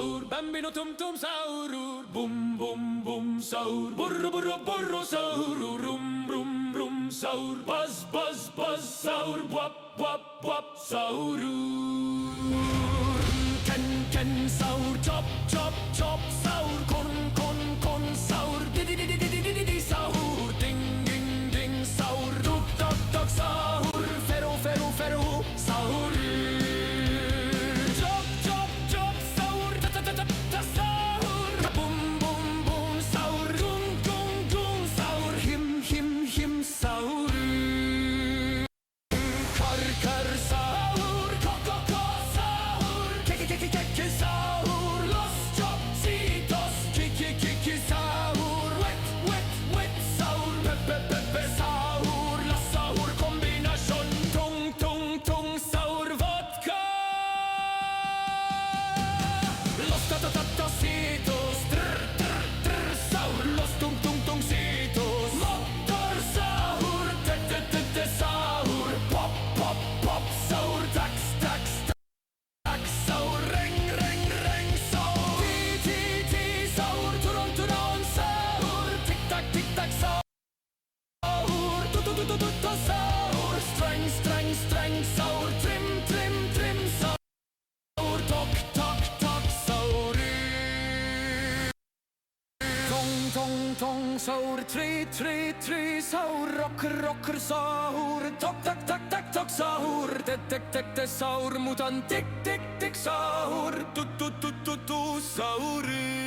sahur, bambino tum tum sahur, bum bum bum sahur, burro burro burro sahur, rum rum rum sahur, buzz buzz buzz sahur, wap wap wap sahur. Ken ken sahur, chop chop chop sahur, kon kon kon sahur, di di di di di di di sahur, ding ding ding sahur, tuk tuk tuk sahur, fero fero fero sahur. Chop chop chop sahur, ta ta ta ta ta sahur, bum bum bum sahur, gung gung gung sahur, him him him sahur. Kar kar sahur, ko ko ko sahur, ke ke ke ke ke sahur, los chopsitos, ki sahur, wet wet wet sahur, pe pe pe sahur, la sahur kombinasjon, tung tung tung sahur vodka. Los tatatacitos, trr trr trr sahur, los tung tung tung citos, motor sahur, te sahur, pop pop pop sahur, tax tax tax sahur, reng reng reng sahur, ti sahur, turon sahur, tik tak sahur, tu sahur, streng streng streng sahur, trim trim trim sahur, tok tok tok sahur. Tong tong tong sahur, tri sahur, rocker sahur, tok tak tok sahur, te sahur, mutant tik tik tik sahur, tu sahur.